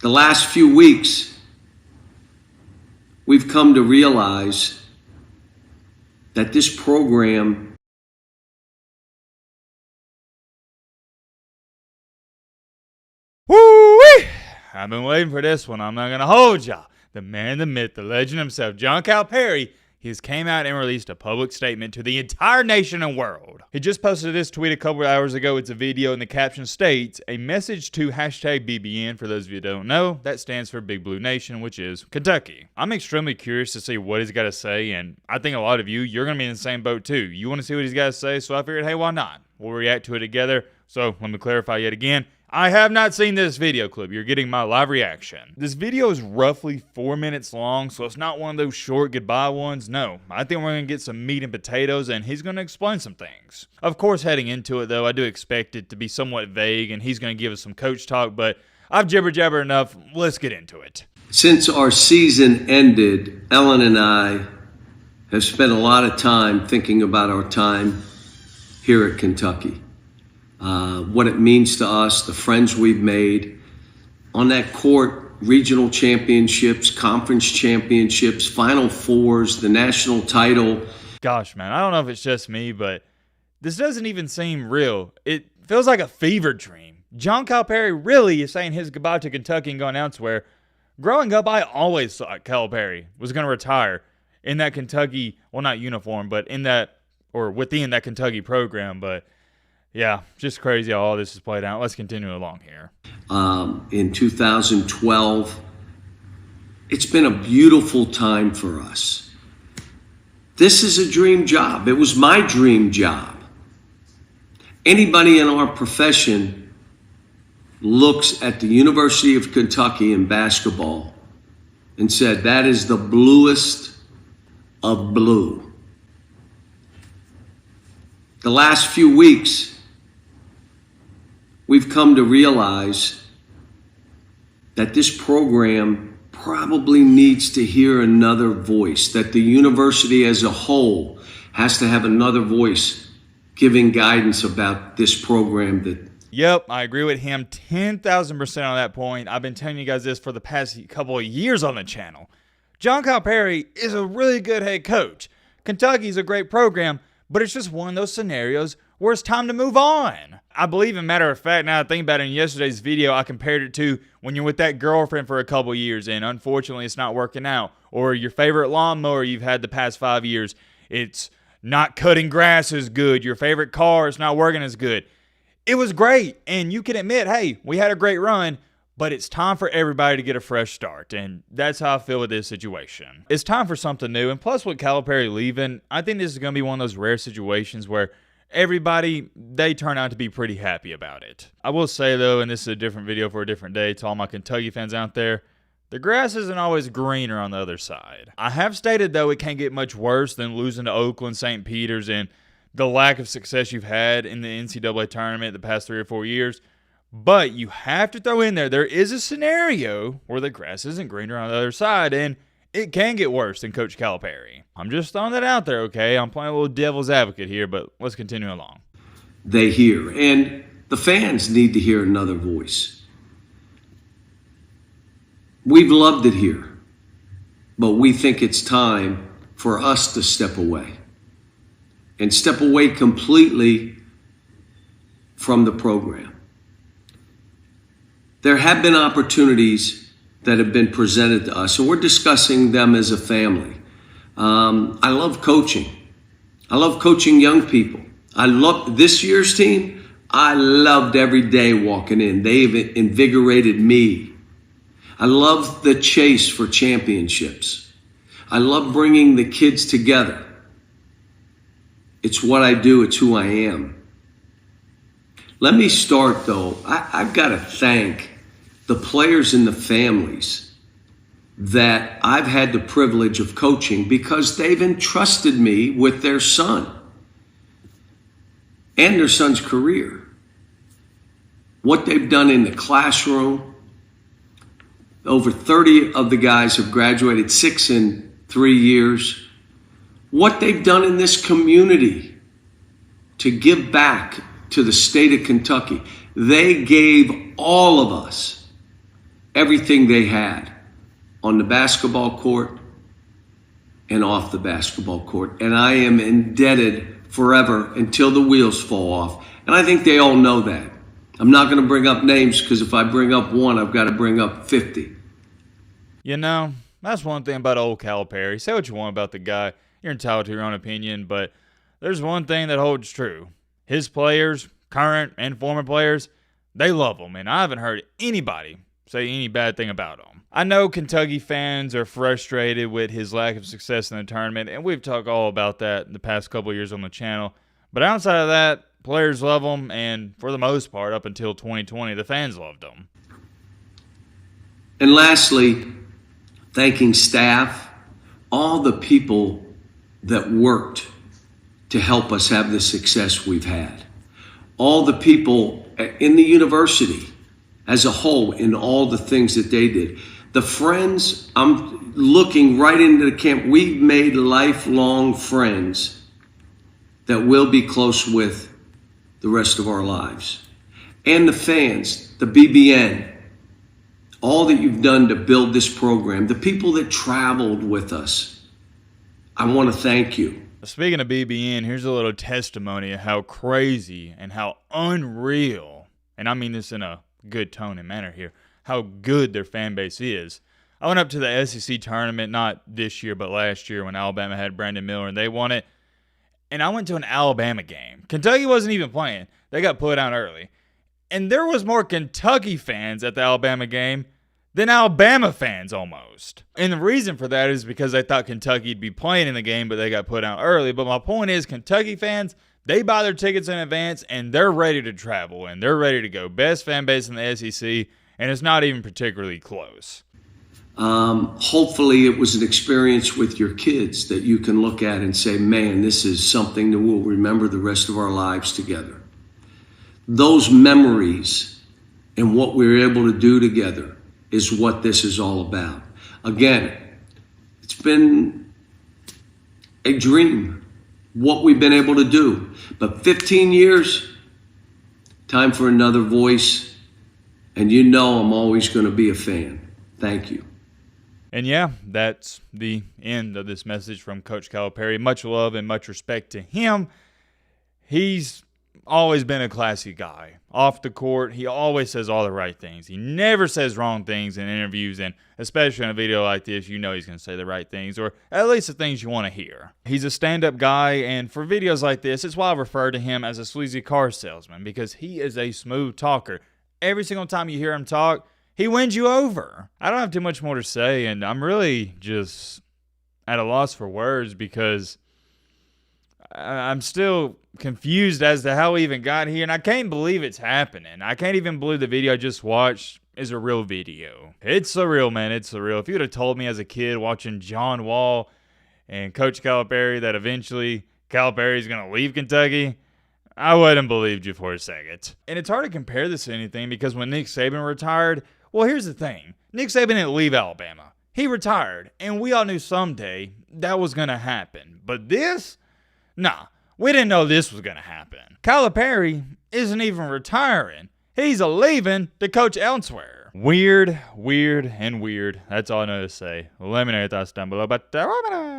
The last few weeks, we've come to realize that this program Woo-wee! I've been waiting for this one. I'm not going to hold y'all. The man, the myth, the legend himself, John Calipari, he has came out and released a public statement to the entire nation and world. He just posted this tweet a couple of hours ago. It's a video, and the caption states, a message to hashtag BBN. For those of you who don't know, that stands for Big Blue Nation, which is Kentucky. I'm extremely curious to see what he's got to say, and I think a lot of you're going to be in the same boat too. You want to see what he's got to say, so I figured, hey, why not? We'll react to it together. So let me clarify yet again. I have not seen this video clip. You're getting my live reaction. This video is roughly 4 minutes long, so it's not one of those short goodbye ones. No, I think we're going to get some meat and potatoes, and he's going to explain some things. Of course, heading into it, though, I do expect it to be somewhat vague, and he's going to give us some coach talk, but I've jibber-jabber enough. Let's get into it. Since our season ended, Ellen and I have spent a lot of time thinking about our time here at Kentucky. What it means to us, the friends we've made on that court, regional championships, conference championships, Final Fours, the national title. Gosh, man, I don't know if it's just me, but this doesn't even seem real. It feels like a fever dream. John Calipari really is saying his goodbye to Kentucky and going elsewhere. Growing up, I always thought Calipari was going to retire in that Kentucky, well, not uniform, but in that, or within that Kentucky program, but yeah, just crazy how all this is played out. Let's continue along here. In 2012, it's been a beautiful time for us. This is a dream job. It was my dream job. Anybody in our profession looks at the University of Kentucky in basketball and said, that is the bluest of blue. The last few weeks, we've come to realize that this program probably needs to hear another voice, that the university as a whole has to have another voice giving guidance about this program. Yep, I agree with him 10,000% on that point. I've been telling you guys this for the past couple of years on the channel. John Calipari is a really good head coach. Kentucky's a great program, but it's just one of those scenarios where it's time to move on. I believe, in matter of fact, now I think about it, in yesterday's video, I compared it to when you're with that girlfriend for a couple years and unfortunately it's not working out, or your favorite lawnmower you've had the past 5 years, it's not cutting grass as good, your favorite car is not working as good. It was great, and you can admit, hey, we had a great run, but it's time for everybody to get a fresh start, and that's how I feel with this situation. It's time for something new, and plus with Calipari leaving, I think this is going to be one of those rare situations where everybody, they turn out to be pretty happy about it. I will say, though, and this is a different video for a different day, to all my Kentucky fans out there, the grass isn't always greener on the other side. I have stated, though, it can't get much worse than losing to Oakland, St. Peter's, and the lack of success you've had in the NCAA tournament the past 3 or 4 years. But you have to throw in there is a scenario where the grass isn't greener on the other side, and it can get worse than Coach Calipari. I'm just throwing that out there, okay? I'm playing a little devil's advocate here, but let's continue along. They hear, and the fans need to hear another voice. We've loved it here, but we think it's time for us to step away and step away completely from the program. There have been opportunities that have been presented to us, and we're discussing them as a family. I love coaching. I love coaching young people. I love this year's team. I loved every day walking in. They've invigorated me. I love the chase for championships. I love bringing the kids together. It's what I do. It's who I am. Let me start, though. I've got to thank the players and the families that I've had the privilege of coaching, because they've entrusted me with their son and their son's career. What they've done in the classroom, over 30 of the guys have graduated, 6 in 3 years. What they've done in this community to give back to the state of Kentucky. They gave all of us everything they had on the basketball court and off the basketball court. And I am indebted forever until the wheels fall off. And I think they all know that. I'm not going to bring up names because if I bring up one, I've got to bring up 50. You know, that's one thing about old Calipari. Say what you want about the guy. You're entitled to your own opinion, but there's one thing that holds true. His players, current and former players, they love him, and I haven't heard anybody say any bad thing about him. I know Kentucky fans are frustrated with his lack of success in the tournament, and we've talked all about that the past couple of years on the channel. But outside of that, players love him, and for the most part, up until 2020, the fans loved him. And lastly, thanking staff, all the people that worked to help us have the success we've had. All the people in the university as a whole in all the things that they did. The friends, I'm looking right into the camp. We've made lifelong friends that we'll be close with the rest of our lives. And the fans, the BBN, all that you've done to build this program, the people that traveled with us, I want to thank you. Speaking of BBN, here's a little testimony of how crazy and how unreal, and I mean this in a good tone and manner here, how good their fan base is. I went up to the SEC tournament, not this year, but last year when Alabama had Brandon Miller and they won it. And I went to an Alabama game. Kentucky wasn't even playing. They got put out early. And there was more Kentucky fans at the Alabama game than Alabama fans almost. And the reason for that is because they thought Kentucky'd be playing in the game, but they got put out early. But my point is, Kentucky fans, they buy their tickets in advance, and they're ready to travel, and they're ready to go. Best fan base in the SEC, and it's not even particularly close. Hopefully it was an experience with your kids that you can look at and say, man, this is something that we'll remember the rest of our lives together. Those memories and what we were able to do together is what this is all about. Again, it's been a dream, what we've been able to do. But 15 years, time for another voice. And you know I'm always going to be a fan. Thank you. And yeah, that's the end of this message from Coach Calipari. Much love and much respect to him. He's always been a classy guy. Off the court, he always says all the right things. He never says wrong things in interviews, and especially in a video like this, you know he's going to say the right things, or at least the things you want to hear. He's a stand-up guy, and for videos like this, it's why I refer to him as a sleazy car salesman, because he is a smooth talker. Every single time you hear him talk, he wins you over. I don't have too much more to say, and I'm really just at a loss for words because I'm still confused as to how we even got here, and I can't believe it's happening. I can't even believe the video I just watched is a real video. It's surreal, man. It's surreal. If you would have told me as a kid watching John Wall and Coach Calipari that eventually Calipari's going to leave Kentucky, I wouldn't have believed you for a second. And it's hard to compare this to anything because when Nick Saban retired, well, here's the thing. Nick Saban didn't leave Alabama. He retired, and we all knew someday that was going to happen. But this? Nah, we didn't know this was going to happen. Calipari isn't even retiring. He's leaving to coach elsewhere. Weird, and weird. That's all I know to say. Let me know your thoughts down below. But